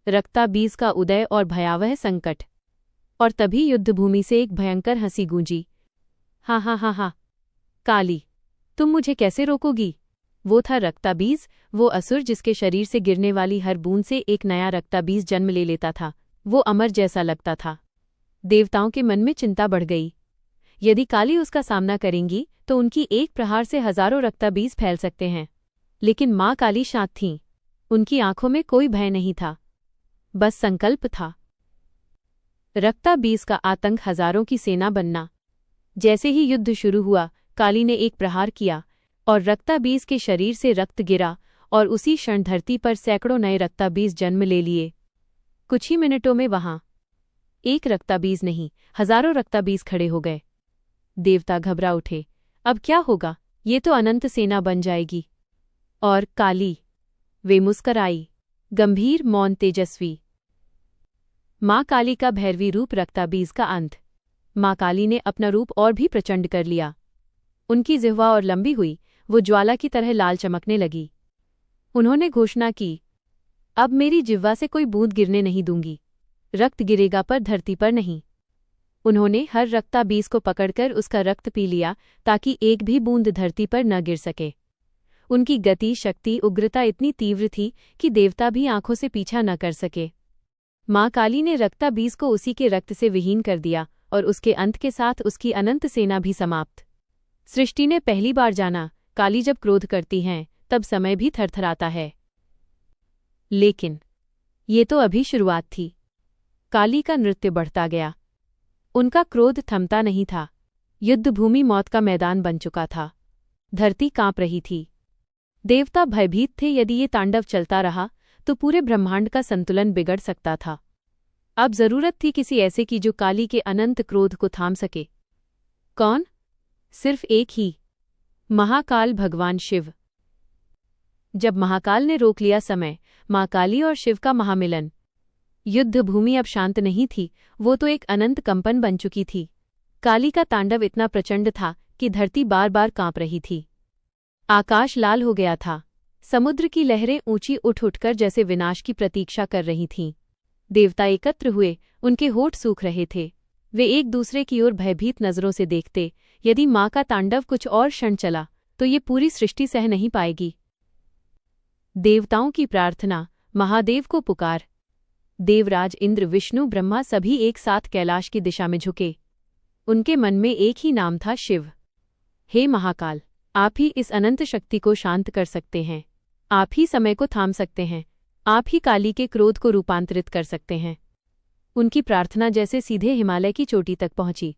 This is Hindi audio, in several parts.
रक्ताबीज का उदय और भयावह संकट। और तभी युद्धभूमि से एक भयंकर हंसी गूंजी। हा हा हा हा, काली, तुम मुझे कैसे रोकोगी? वो था रक्ताबीज, वो असुर जिसके शरीर से गिरने वाली हर बूंद से एक नया रक्ताबीज जन्म ले लेता था। वो अमर जैसा लगता था। देवताओं के मन में चिंता बढ़ गई। यदि काली उसका सामना करेंगी तो उनकी एक प्रहार से हजारों रक्ताबीज फैल सकते हैं। लेकिन माँ काली शांत थीं। उनकी आंखों में कोई भय नहीं था, बस संकल्प था। रक्ताबीज का आतंक हजारों की सेना बनना। जैसे ही युद्ध शुरू हुआ, काली ने एक प्रहार किया और रक्ताबीज के शरीर से रक्त गिरा और उसी क्षण धरती पर सैकड़ों नए रक्ताबीज जन्म ले लिए। कुछ ही मिनटों में वहां एक रक्ताबीज नहीं, हजारों रक्ताबीज खड़े हो गए। देवता घबरा उठे। अब क्या होगा? ये तो अनंत सेना बन जाएगी। और काली, वे मुस्कराई, गंभीर, मौन, तेजस्वी। माँ काली का भैरवी रूप, रक्ताबीज का अंत। माँ काली ने अपना रूप और भी प्रचंड कर लिया। उनकी जिह्वा और लंबी हुई, वो ज्वाला की तरह लाल चमकने लगी। उन्होंने घोषणा की, अब मेरी जिह्वा से कोई बूंद गिरने नहीं दूंगी। रक्त गिरेगा पर धरती पर नहीं। उन्होंने हर रक्ताबीज को पकड़कर उसका रक्त पी लिया ताकि एक भी बूंद धरती पर न गिर सके। उनकी गति, शक्ति, उग्रता इतनी तीव्र थी कि देवता भी आंखों से पीछा न कर सके। माँ काली ने रक्ताबीज को उसी के रक्त से विहीन कर दिया और उसके अंत के साथ उसकी अनंत सेना भी समाप्त। सृष्टि ने पहली बार जाना, काली जब क्रोध करती हैं तब समय भी थरथराता है। लेकिन ये तो अभी शुरुआत थी। काली का नृत्य बढ़ता गया। उनका क्रोध थमता नहीं था। युद्धभूमि मौत का मैदान बन चुका था। धरती कांप रही थी। देवता भयभीत थे। यदि ये तांडव चलता रहा तो पूरे ब्रह्मांड का संतुलन बिगड़ सकता था। अब जरूरत थी किसी ऐसे की जो काली के अनंत क्रोध को थाम सके। कौन? सिर्फ एक ही, महाकाल, भगवान शिव। जब महाकाल ने रोक लिया समय, माँ काली और शिव का महामिलन। युद्धभूमि अब शांत नहीं थी, वो तो एक अनंत कंपन बन चुकी थी। काली का तांडव इतना प्रचंड था कि धरती बार बार कांप रही थी। आकाश लाल हो गया था। समुद्र की लहरें ऊंची उठ उठकर जैसे विनाश की प्रतीक्षा कर रही थीं। देवता एकत्र हुए, उनके होठ सूख रहे थे। वे एक दूसरे की ओर भयभीत नजरों से देखते। यदि माँ का तांडव कुछ और क्षण चला तो ये पूरी सृष्टि सह नहीं पाएगी। देवताओं की प्रार्थना, महादेव को पुकार। देवराज इंद्र, विष्णु, ब्रह्मा सभी एक साथ कैलाश की दिशा में झुके। उनके मन में एक ही नाम था, शिव। हे महाकाल, आप ही इस अनंत शक्ति को शांत कर सकते हैं। आप ही समय को थाम सकते हैं। आप ही काली के क्रोध को रूपांतरित कर सकते हैं। उनकी प्रार्थना जैसे सीधे हिमालय की चोटी तक पहुंची।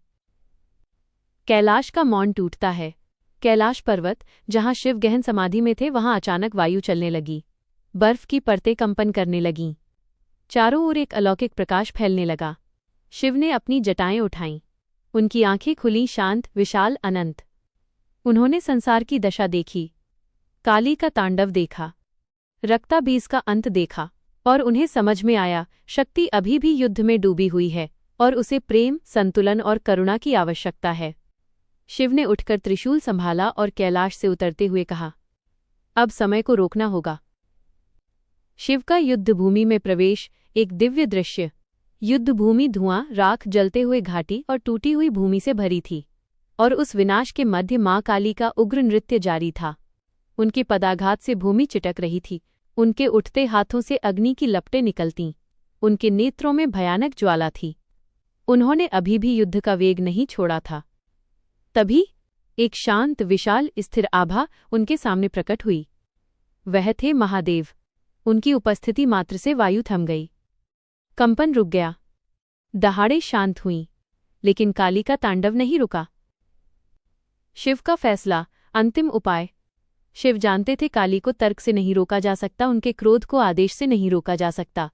कैलाश का मौन टूटता है। कैलाश पर्वत, जहां शिव गहन समाधि में थे, वहां अचानक वायु चलने लगी। बर्फ की परतें कंपन करने लगीं। चारों ओर एक अलौकिक प्रकाश फैलने लगा। शिव ने अपनी जटाएं उठाईं। उनकी आंखें खुलीं, शांत, विशाल, अनंत। उन्होंने संसार की दशा देखी, काली का तांडव देखा, रक्ताबीज का अंत देखा और उन्हें समझ में आया, शक्ति अभी भी युद्ध में डूबी हुई है और उसे प्रेम, संतुलन और करुणा की आवश्यकता है। शिव ने उठकर त्रिशूल संभाला और कैलाश से उतरते हुए कहा, अब समय को रोकना होगा। शिव का युद्धभूमि में प्रवेश, एक दिव्य दृश्य। युद्धभूमि धुआं, राख, जलते हुए घाटी और टूटी हुई भूमि से भरी थी और उस विनाश के मध्य माँ काली का उग्र नृत्य जारी था। उनके पदाघात से भूमि चिटक रही थी। उनके उठते हाथों से अग्नि की लपटें निकलतीं। उनके नेत्रों में भयानक ज्वाला थी। उन्होंने अभी भी युद्ध का वेग नहीं छोड़ा था। तभी एक शांत, विशाल, स्थिर आभा उनके सामने प्रकट हुई। वह थे महादेव। उनकी उपस्थिति मात्र से वायु थम गई। कंपन रुक गया। दहाड़ें शांत हुईं। लेकिन काली का तांडव नहीं रुका। शिव का फैसला, अंतिम उपाय। शिव जानते थे काली को तर्क से नहीं रोका जा सकता, उनके क्रोध को आदेश से नहीं रोका जा सकता।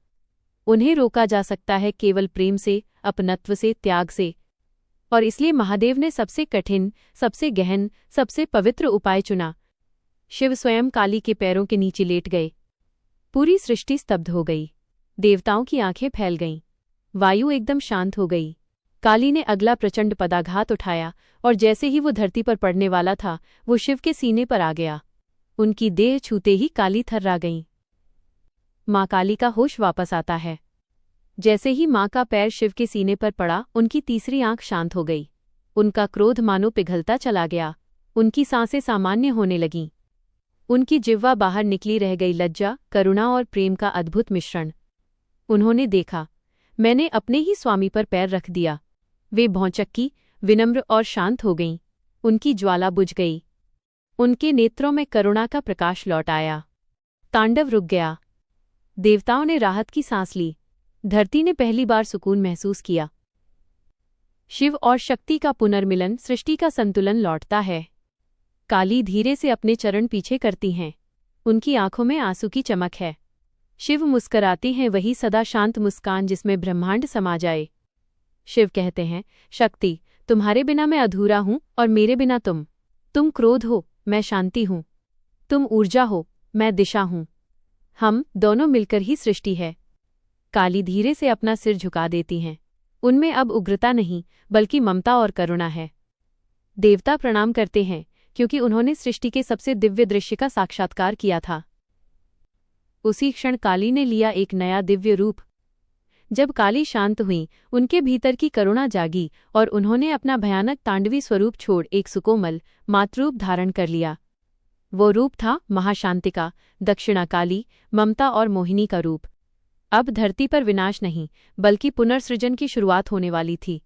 उन्हें रोका जा सकता है केवल प्रेम से, अपनत्व से, त्याग से। और इसलिए महादेव ने सबसे कठिन, सबसे गहन, सबसे पवित्र उपाय चुना। शिव स्वयं काली के पैरों के नीचे लेट गए। पूरी सृष्टि स्तब्ध हो गई। देवताओं की आंखें फैल गईं। वायु एकदम शांत हो गई। काली ने अगला प्रचंड पदाघात उठाया और जैसे ही वो धरती पर पड़ने वाला था, वो शिव के सीने पर आ गया। उनकी देह छूते ही काली थर्रा गईं। माँ काली का होश वापस आता है। जैसे ही माँ का पैर शिव के सीने पर पड़ा, उनकी तीसरी आंख शांत हो गई। उनका क्रोध मानो पिघलता चला गया। उनकी सांसें सामान्य होने लगीं। उनकी जिह्वा बाहर निकली रह गई, लज्जा, करुणा और प्रेम का अद्भुत मिश्रण। उन्होंने देखा, मैंने अपने ही स्वामी पर पैर रख दिया। वे भौचक्की, विनम्र और शांत हो गईं। उनकी ज्वाला बुझ गई। उनके नेत्रों में करुणा का प्रकाश लौट आया। तांडव रुक गया। देवताओं ने राहत की सांस ली। धरती ने पहली बार सुकून महसूस किया। शिव और शक्ति का पुनर्मिलन, सृष्टि का संतुलन लौटता है। काली धीरे से अपने चरण पीछे करती हैं। उनकी आंखों में आंसू की चमक है। शिव मुस्कराते हैं, वही सदा शांत मुस्कान जिसमें ब्रह्मांड समा जाए। शिव कहते हैं, शक्ति, तुम्हारे बिना मैं अधूरा हूं और मेरे बिना तुम। तुम क्रोध हो, मैं शांति हूं। तुम ऊर्जा हो, मैं दिशा हूं। हम दोनों मिलकर ही सृष्टि है। काली धीरे से अपना सिर झुका देती हैं। उनमें अब उग्रता नहीं, बल्कि ममता और करुणा है। देवता प्रणाम करते हैं, क्योंकि उन्होंने सृष्टि के सबसे दिव्य दृश्य का साक्षात्कार किया था। उसी क्षण काली ने लिया एक नया दिव्य रूप। जब काली शांत हुई, उनके भीतर की करुणा जागी और उन्होंने अपना भयानक तांडवी स्वरूप छोड़ एक सुकोमल मातृरूप धारण कर लिया। वो रूप था महाशांतिका, दक्षिणा काली, ममता और मोहिनी का रूप। अब धरती पर विनाश नहीं, बल्कि पुनर्सृजन की शुरुआत होने वाली थी।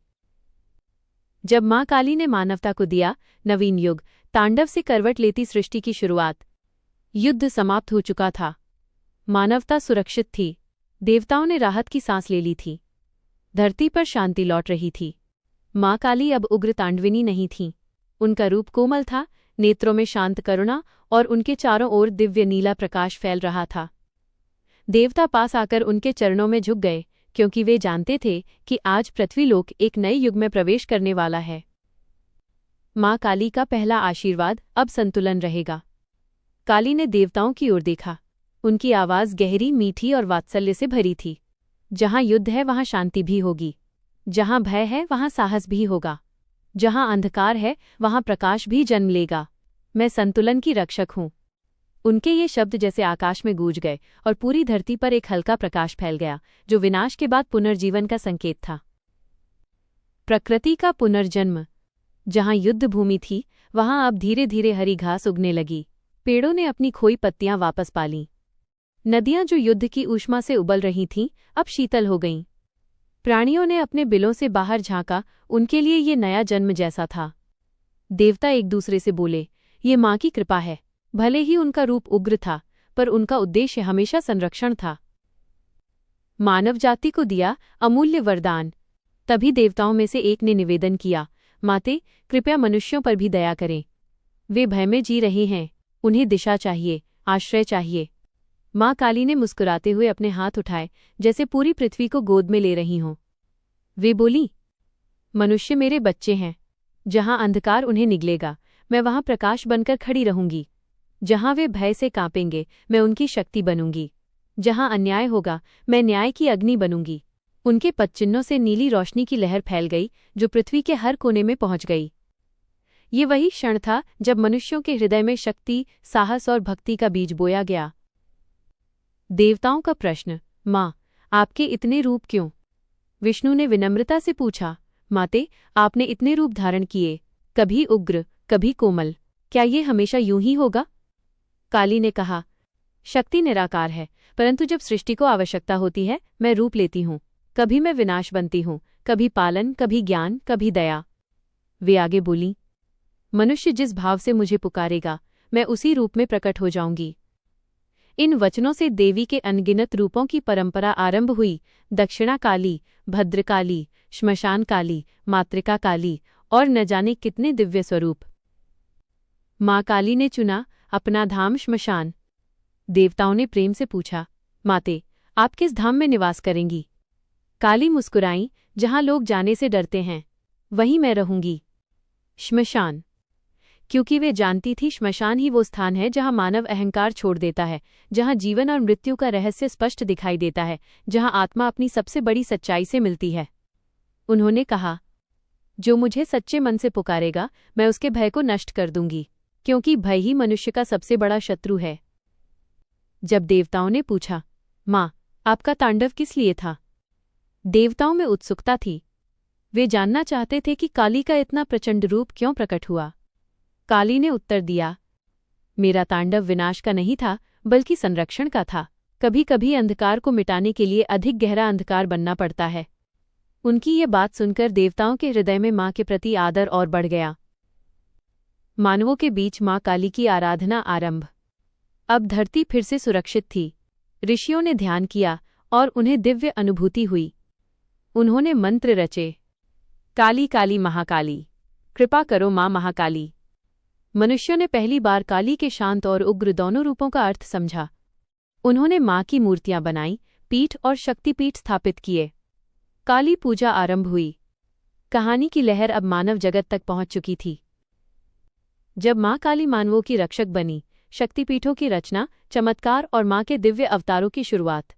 जब माँ काली ने मानवता को दिया नवीन युग, तांडव से करवट लेती सृष्टि की शुरुआत। युद्ध समाप्त हो चुका था। मानवता सुरक्षित थी। देवताओं ने राहत की सांस ले ली थी। धरती पर शांति लौट रही थी। माँ काली अब उग्र तांडविनी नहीं थीं। उनका रूप कोमल था, नेत्रों में शांत करुणा और उनके चारों ओर दिव्य नीला प्रकाश फैल रहा था। देवता पास आकर उनके चरणों में झुक गए, क्योंकि वे जानते थे कि आज पृथ्वीलोक एक नए युग में प्रवेश करने वाला है। माँ काली का पहला आशीर्वाद, अब संतुलन रहेगा। काली ने देवताओं की ओर देखा। उनकी आवाज़ गहरी, मीठी और वात्सल्य से भरी थी। जहाँ युद्ध है वहाँ शांति भी होगी। जहाँ भय है वहाँ साहस भी होगा। जहाँ अंधकार है वहाँ प्रकाश भी जन्म लेगा। मैं संतुलन की रक्षक हूँ। उनके ये शब्द जैसे आकाश में गूंज गए और पूरी धरती पर एक हल्का प्रकाश फैल गया, जो विनाश के बाद पुनर्जीवन का संकेत था। प्रकृति का पुनर्जन्म। जहाँ युद्ध भूमि थी, वहाँ अब धीरे धीरे हरी घास उगने लगी। पेड़ों ने अपनी खोई पत्तियां वापस पा लीं। नदियां जो युद्ध की ऊष्मा से उबल रही थीं, अब शीतल हो गईं। प्राणियों ने अपने बिलों से बाहर झांका। उनके लिए ये नया जन्म जैसा था। देवता एक दूसरे से बोले, ये माँ की कृपा है। भले ही उनका रूप उग्र था, पर उनका उद्देश्य हमेशा संरक्षण था। मानव जाति को दिया अमूल्य वरदान। तभी देवताओं में से एक ने निवेदन किया, माते, कृपया मनुष्यों पर भी दया करें। वे भय में जी रहे हैं। उन्हें दिशा चाहिए, आश्रय चाहिए। माँ काली ने मुस्कुराते हुए अपने हाथ उठाए, जैसे पूरी पृथ्वी को गोद में ले रही हों। वे बोली, मनुष्य मेरे बच्चे हैं। जहाँ अंधकार उन्हें निगलेगा, मैं वहाँ प्रकाश बनकर खड़ी रहूंगी। जहाँ वे भय से कांपेंगे, मैं उनकी शक्ति बनूंगी। जहाँ अन्याय होगा, मैं न्याय की अग्नि बनूंगी। उनके पदचिन्हों से नीली रोशनी की लहर फैल गई, जो पृथ्वी के हर कोने में पहुंच गई। ये वही क्षण था जब मनुष्यों के हृदय में शक्ति, साहस और भक्ति का बीज बोया गया। देवताओं का प्रश्न, माँ, आपके इतने रूप क्यों? विष्णु ने विनम्रता से पूछा, माते, आपने इतने रूप धारण किए, कभी उग्र, कभी कोमल। क्या ये हमेशा यूं ही होगा? काली ने कहा, शक्ति निराकार है, परंतु जब सृष्टि को आवश्यकता होती है, मैं रूप लेती हूँ। कभी मैं विनाश बनती हूँ, कभी पालन, कभी ज्ञान, कभी दया। वे आगे बोली, मनुष्य जिस भाव से मुझे पुकारेगा, मैं उसी रूप में प्रकट हो जाऊंगी। इन वचनों से देवी के अनगिनत रूपों की परंपरा आरंभ हुई। दक्षिणा काली, भद्रकाली, श्मशान काली, मातृका काली और न जाने कितने दिव्य स्वरूप। माँ काली ने चुना अपना धाम श्मशान। देवताओं ने प्रेम से पूछा, माते, आप किस धाम में निवास करेंगी? काली मुस्कुराई, जहाँ लोग जाने से डरते हैं, वहीं मैं रहूंगी। श्मशान, क्योंकि वे जानती थी श्मशान ही वो स्थान है जहाँ मानव अहंकार छोड़ देता है, जहाँ जीवन और मृत्यु का रहस्य स्पष्ट दिखाई देता है, जहाँ आत्मा अपनी सबसे बड़ी सच्चाई से मिलती है। उन्होंने कहा, जो मुझे सच्चे मन से पुकारेगा, मैं उसके भय को नष्ट कर दूंगी, क्योंकि भय ही मनुष्य का सबसे बड़ा शत्रु है। जब देवताओं ने पूछा, माँ, आपका तांडव किस लिए था? देवताओं में उत्सुकता थी। वे जानना चाहते थे कि काली का इतना प्रचंड रूप क्यों प्रकट हुआ। काली ने उत्तर दिया, मेरा तांडव विनाश का नहीं था, बल्कि संरक्षण का था। कभी कभी अंधकार को मिटाने के लिए अधिक गहरा अंधकार बनना पड़ता है। उनकी ये बात सुनकर देवताओं के हृदय में माँ के प्रति आदर और बढ़ गया। मानवों के बीच माँ काली की आराधना आरंभ। अब धरती फिर से सुरक्षित थी। ऋषियों ने ध्यान किया और उन्हें दिव्य अनुभूति हुई। उन्होंने मंत्र रचे, काली काली महाकाली, कृपा करो माँ महाकाली। मनुष्यों ने पहली बार काली के शांत और उग्र दोनों रूपों का अर्थ समझा। उन्होंने माँ की मूर्तियां बनाई, पीठ और शक्तिपीठ स्थापित किए। काली पूजा आरंभ हुई। कहानी की लहर अब मानव जगत तक पहुंच चुकी थी। जब माँ काली मानवों की रक्षक बनी, शक्तिपीठों की रचना, चमत्कार और माँ के दिव्य अवतारों की शुरुआत।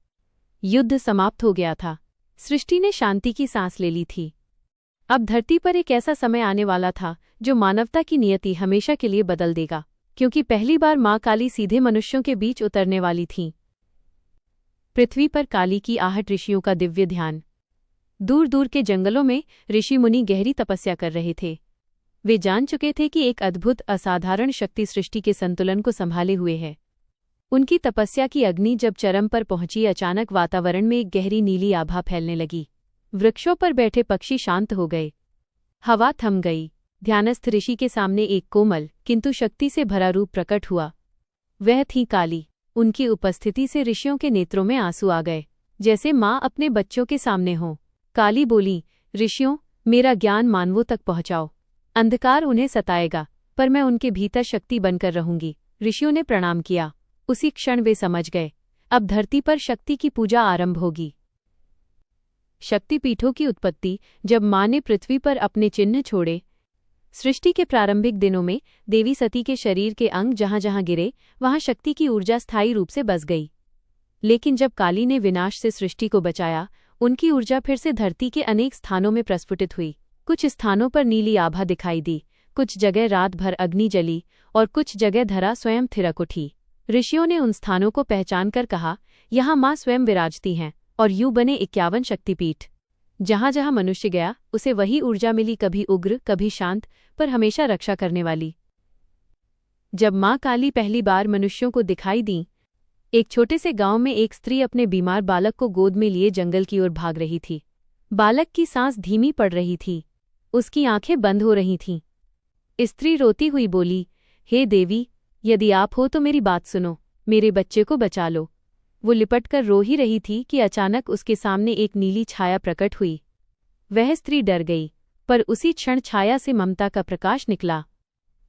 युद्ध समाप्त हो गया था। सृष्टि ने शांति की सांस ले ली थी। अब धरती पर एक ऐसा समय आने वाला था जो मानवता की नियति हमेशा के लिए बदल देगा, क्योंकि पहली बार माँ काली सीधे मनुष्यों के बीच उतरने वाली थीं। पृथ्वी पर काली की आहट, ऋषियों का दिव्य ध्यान। दूर दूर के जंगलों में ऋषि मुनि गहरी तपस्या कर रहे थे। वे जान चुके थे कि एक अद्भुत असाधारण शक्ति सृष्टि के संतुलन को संभाले हुए है। उनकी तपस्या की अग्नि जब चरम पर पहुंची, अचानक वातावरण में एक गहरी नीली आभा फैलने लगी। वृक्षों पर बैठे पक्षी शांत हो गए। हवा थम गई। ध्यानस्थ ऋषि के सामने एक कोमल किंतु शक्ति से भरा रूप प्रकट हुआ। वह थी काली। उनकी उपस्थिति से ऋषियों के नेत्रों में आंसू आ गए, जैसे माँ अपने बच्चों के सामने हो। काली बोली, ऋषियों, मेरा ज्ञान मानवों तक पहुंचाओ। अंधकार उन्हें सताएगा, पर मैं उनके भीतर शक्ति बनकर रहूंगी। ऋषियों ने प्रणाम किया। उसी क्षण वे समझ गए, अब धरती पर शक्ति की पूजा आरंभ होगी। शक्तिपीठों की उत्पत्ति। जब माँ ने पृथ्वी पर अपने चिन्ह छोड़े, सृष्टि के प्रारंभिक दिनों में देवी सती के शरीर के अंग जहां जहां गिरे, वहां शक्ति की ऊर्जा स्थायी रूप से बस गई। लेकिन जब काली ने विनाश से सृष्टि को बचाया, उनकी ऊर्जा फिर से धरती के अनेक स्थानों में प्रस्फुटित हुई। कुछ स्थानों पर नीली आभा दिखाई दी, कुछ जगह रात भर अग्नि जली और कुछ जगह धरा स्वयं थिरक उठी। ऋषियों ने उन स्थानों को पहचानकर कहा, यहाँ माँ स्वयं विराजती हैं, और यूं बने 51 शक्तिपीठ। जहां जहां मनुष्य गया, उसे वही ऊर्जा मिली, कभी उग्र, कभी शांत, पर हमेशा रक्षा करने वाली। जब माँ काली पहली बार मनुष्यों को दिखाई दी, एक छोटे से गांव में एक स्त्री अपने बीमार बालक को गोद में लिए जंगल की ओर भाग रही थी। बालक की सांस धीमी पड़ रही थी, उसकी आंखें बंद हो रही थीं। स्त्री रोती हुई बोली, हे देवी, यदि आप हो तो मेरी बात सुनो, मेरे बच्चे को बचा लो। वो लिपटकर रो ही रही थी कि अचानक उसके सामने एक नीली छाया प्रकट हुई। वह स्त्री डर गई, पर उसी क्षण छाया से ममता का प्रकाश निकला।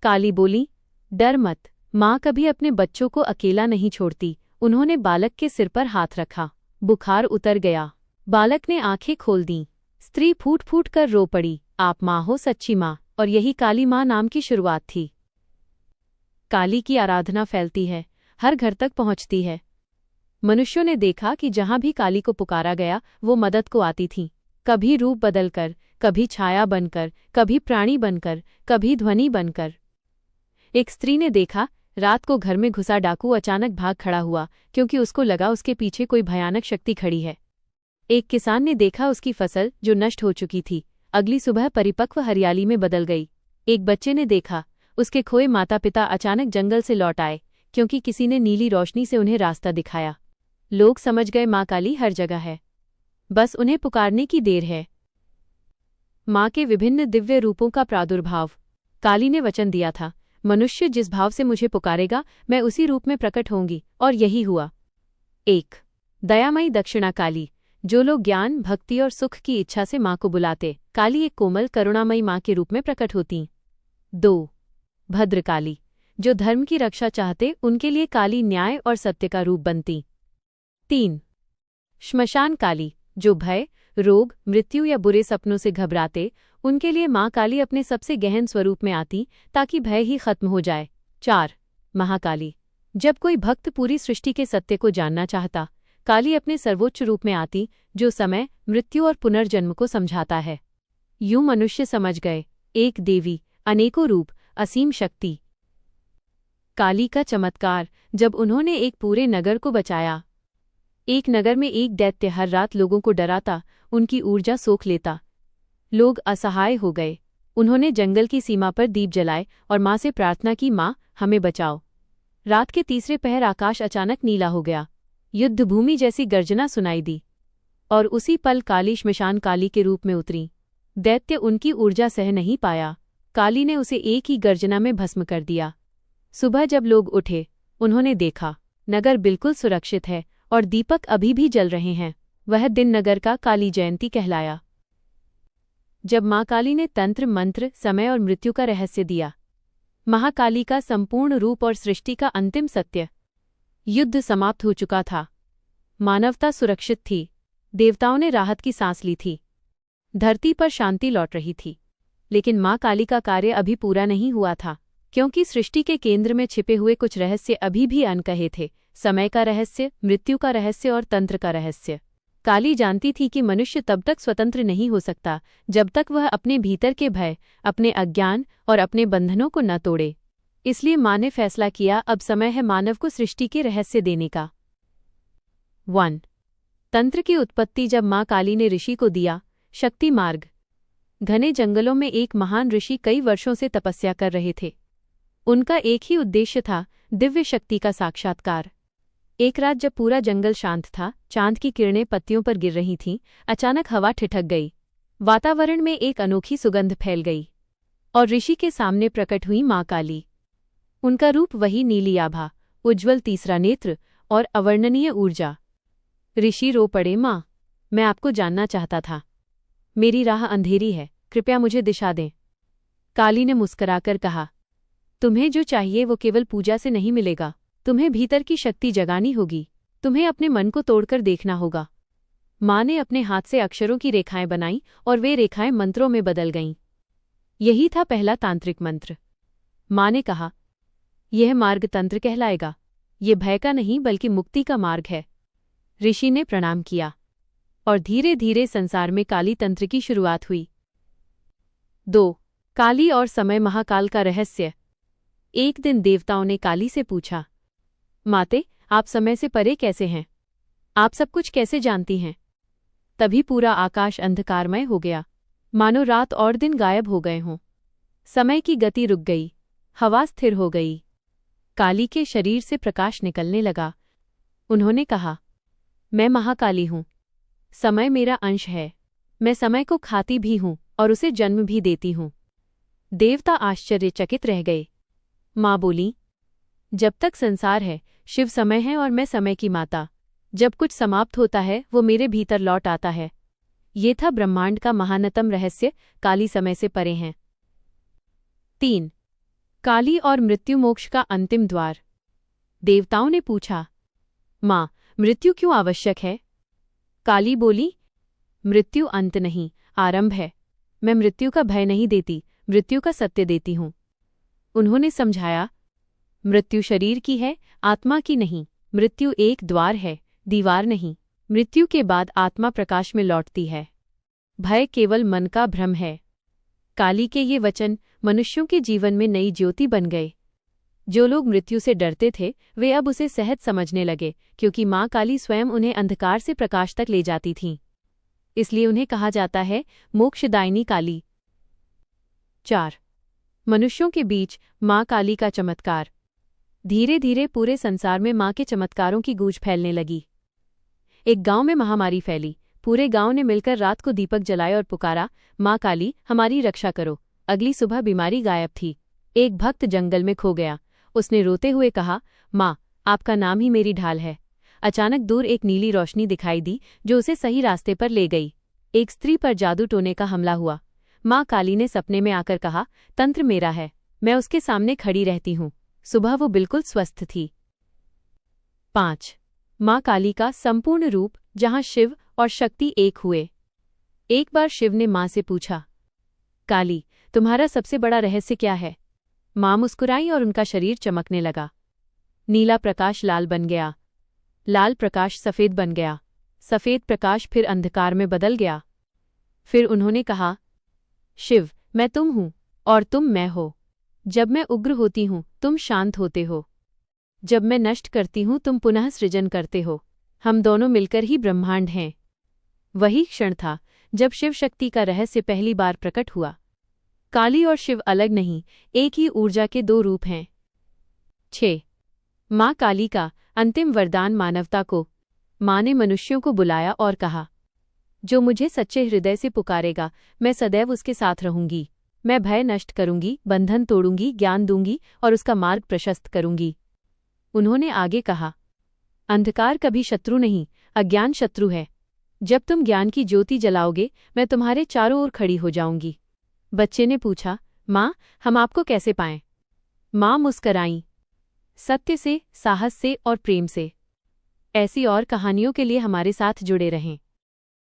काली बोली, डर मत, माँ कभी अपने बच्चों को अकेला नहीं छोड़ती। उन्होंने बालक के सिर पर हाथ रखा। बुखार उतर गया। बालक ने आंखें खोल दीं। स्त्री फूट फूट कर रो पड़ी, आप माँ हो, सच्ची माँ। और यही काली माँ नाम की शुरुआत थी। काली की आराधना फैलती है, हर घर तक पहुंचती है। मनुष्यों ने देखा कि जहां भी काली को पुकारा गया, वो मदद को आती थीं। कभी रूप बदलकर, कभी छाया बनकर, कभी प्राणी बनकर, कभी ध्वनि बनकर। एक स्त्री ने देखा, रात को घर में घुसा डाकू अचानक भाग खड़ा हुआ, क्योंकि उसको लगा उसके पीछे कोई भयानक शक्ति खड़ी है। एक किसान ने देखा, उसकी फसल जो नष्ट हो चुकी थी, अगली सुबह परिपक्व हरियाली में बदल गई। एक बच्चे ने देखा, उसके खोए माता पिता अचानक जंगल से लौट आए, क्योंकि किसी ने नीली रोशनी से उन्हें रास्ता दिखाया। लोग समझ गए, माँ काली हर जगह है, बस उन्हें पुकारने की देर है। माँ के विभिन्न दिव्य रूपों का प्रादुर्भाव। काली ने वचन दिया था, मनुष्य जिस भाव से मुझे पुकारेगा, मैं उसी रूप में प्रकट होंगी, और यही हुआ। 1. दयामयी दक्षिणा काली। जो लोग ज्ञान, भक्ति और सुख की इच्छा से माँ को बुलाते, काली एक कोमल करुणामयी माँ के रूप में प्रकट होती। 2. भद्रकाली। जो धर्म की रक्षा चाहते, उनके लिए काली न्याय और सत्य का रूप बनती। 3. श्मशान काली। जो भय, रोग, मृत्यु या बुरे सपनों से घबराते, उनके लिए माँ काली अपने सबसे गहन स्वरूप में आती, ताकि भय ही खत्म हो जाए। 4. महाकाली। जब कोई भक्त पूरी सृष्टि के सत्य को जानना चाहता, काली अपने सर्वोच्च रूप में आती, जो समय, मृत्यु और पुनर्जन्म को समझाता है। यूं मनुष्य समझ गए, एक देवी, अनेकों रूप, असीम शक्ति। काली का चमत्कार। जब उन्होंने एक पूरे नगर को बचाया, एक नगर में एक दैत्य हर रात लोगों को डराता, उनकी ऊर्जा सोख लेता। लोग असहाय हो गए। उन्होंने जंगल की सीमा पर दीप जलाए और माँ से प्रार्थना की, माँ हमें बचाओ। रात के तीसरे पहर आकाश अचानक नीला हो गया। युद्धभूमि जैसी गर्जना सुनाई दी और उसी पल काली श्मशान काली के रूप में उतरी। दैत्य उनकी ऊर्जा सह नहीं पाया। काली ने उसे एक ही गर्जना में भस्म कर दिया। सुबह जब लोग उठे, उन्होंने देखा नगर बिल्कुल सुरक्षित है और दीपक अभी भी जल रहे हैं। वह दिन नगर का काली जयंती कहलाया। जब माँ काली ने तंत्र, मंत्र, समय और मृत्यु का रहस्य दिया, महाकाली का संपूर्ण रूप और सृष्टि का अंतिम सत्य। युद्ध समाप्त हो चुका था। मानवता सुरक्षित थी। देवताओं ने राहत की सांस ली थी। धरती पर शांति लौट रही थी। लेकिन माँ काली का कार्य अभी पूरा नहीं हुआ था, क्योंकि सृष्टि के केंद्र में छिपे हुए कुछ रहस्य अभी भी अनकहे थे। समय का रहस्य, मृत्यु का रहस्य और तंत्र का रहस्य। काली जानती थी कि मनुष्य तब तक स्वतंत्र नहीं हो सकता जब तक वह अपने भीतर के भय, अपने अज्ञान और अपने बंधनों को न तोड़े। इसलिए माँ ने फैसला किया, अब समय है मानव को सृष्टि के रहस्य देने का। 1. तंत्र की उत्पत्ति। जब माँ काली ने ऋषि को दिया शक्ति मार्ग। घने जंगलों में एक महान ऋषि कई वर्षों से तपस्या कर रहे थे। उनका एक ही उद्देश्य था, दिव्य शक्ति का साक्षात्कार। एक रात जब पूरा जंगल शांत था, चांद की किरणें पत्तियों पर गिर रही थीं, अचानक हवा ठिठक गई। वातावरण में एक अनोखी सुगंध फैल गई और ऋषि के सामने प्रकट हुई माँ काली। उनका रूप वही नीली आभा, उज्ज्वल तीसरा नेत्र और अवर्णनीय ऊर्जा। ऋषि रो पड़े, माँ, मैं आपको जानना चाहता था। मेरी राह अंधेरी है, कृपया मुझे दिशा दें। काली ने मुस्कुराकर कहा, तुम्हें जो चाहिए वो केवल पूजा से नहीं मिलेगा। तुम्हें भीतर की शक्ति जगानी होगी। तुम्हें अपने मन को तोड़कर देखना होगा। माँ ने अपने हाथ से अक्षरों की रेखाएं बनाईं और वे रेखाएं मंत्रों में बदल गईं। यही था पहला तांत्रिक मंत्र। माँ ने कहा, यह मार्ग तंत्र कहलाएगा। ये भय का नहीं बल्कि मुक्ति का मार्ग है। ऋषि ने प्रणाम किया और धीरे धीरे संसार में काली तंत्र की शुरुआत हुई। 2. काली और समय। महाकाल का रहस्य। एक दिन देवताओं ने काली से पूछा, माते, आप समय से परे कैसे हैं? आप सब कुछ कैसे जानती हैं? तभी पूरा आकाश अंधकारमय हो गया, मानो रात और दिन गायब हो गए हों। समय की गति रुक गई, हवा स्थिर हो गई। काली के शरीर से प्रकाश निकलने लगा। उन्होंने कहा, मैं महाकाली हूँ। समय मेरा अंश है। मैं समय को खाती भी हूँ और उसे जन्म भी देती हूँ। देवता आश्चर्यचकित रह गए। माँ बोली, जब तक संसार है, शिव समय है और मैं समय की माता। जब कुछ समाप्त होता है, वो मेरे भीतर लौट आता है। ये था ब्रह्मांड का महानतम रहस्य, काली समय से परे हैं। 3. काली और मृत्यु। मोक्ष का अंतिम द्वार। देवताओं ने पूछा, माँ, मृत्यु क्यों आवश्यक है? काली बोली, मृत्यु अंत नहीं, आरंभ है। मैं मृत्यु का भय नहीं देती, मृत्यु का सत्य देती हूँ। उन्होंने समझाया, मृत्यु शरीर की है, आत्मा की नहीं। मृत्यु एक द्वार है, दीवार नहीं। मृत्यु के बाद आत्मा प्रकाश में लौटती है। भय केवल मन का भ्रम है। काली के ये वचन मनुष्यों के जीवन में नई ज्योति बन गए। जो लोग मृत्यु से डरते थे, वे अब उसे सहज समझने लगे, क्योंकि माँ काली स्वयं उन्हें अंधकार से प्रकाश तक ले जाती थीं। इसलिए उन्हें कहा जाता है मोक्षदायिनी काली। 4. मनुष्यों के बीच माँ काली का चमत्कार। धीरे धीरे पूरे संसार में माँ के चमत्कारों की गूंज फैलने लगी। एक गांव में महामारी फैली। पूरे गांव ने मिलकर रात को दीपक जलाए और पुकारा, माँ काली, हमारी रक्षा करो। अगली सुबह बीमारी गायब थी। एक भक्त जंगल में खो गया। उसने रोते हुए कहा, माँ, आपका नाम ही मेरी ढाल है। अचानक दूर एक नीली रोशनी दिखाई दी जो उसे सही रास्ते पर ले गई। एक स्त्री पर जादू टोने का हमला हुआ। माँ काली ने सपने में आकर कहा, तंत्र मेरा है, मैं उसके सामने खड़ी रहती हूँ। सुबह वो बिल्कुल स्वस्थ थी। 5. माँ काली का संपूर्ण रूप, जहाँ शिव और शक्ति एक हुए। एक बार शिव ने माँ से पूछा, काली, तुम्हारा सबसे बड़ा रहस्य क्या है? माँ मुस्कुराई और उनका शरीर चमकने लगा। नीला प्रकाश लाल बन गया, लाल प्रकाश सफेद बन गया, सफेद प्रकाश फिर अंधकार में बदल गया। फिर उन्होंने कहा, शिव, मैं तुम हूँ और तुम मैं हो। जब मैं उग्र होती हूँ, तुम शांत होते हो। जब मैं नष्ट करती हूँ, तुम पुनः सृजन करते हो। हम दोनों मिलकर ही ब्रह्मांड हैं। वही क्षण था जब शिव शक्ति का रहस्य पहली बार प्रकट हुआ। काली और शिव अलग नहीं, एक ही ऊर्जा के दो रूप हैं। 6. माँ काली का अंतिम वरदान मानवता को। माँ ने मनुष्यों को बुलाया और कहा, जो मुझे सच्चे हृदय से पुकारेगा, मैं सदैव उसके साथ रहूंगी। मैं भय नष्ट करूंगी, बंधन तोड़ूंगी, ज्ञान दूंगी और उसका मार्ग प्रशस्त करूंगी। उन्होंने आगे कहा, अंधकार कभी शत्रु नहीं, अज्ञान शत्रु है। जब तुम ज्ञान की ज्योति जलाओगे, मैं तुम्हारे चारों ओर खड़ी हो जाऊंगी। बच्चे ने पूछा, माँ, हम आपको कैसे पाएं? माँ मुस्कराईं, सत्य से, साहस से और प्रेम से। ऐसी और कहानियों के लिए हमारे साथ जुड़े रहें।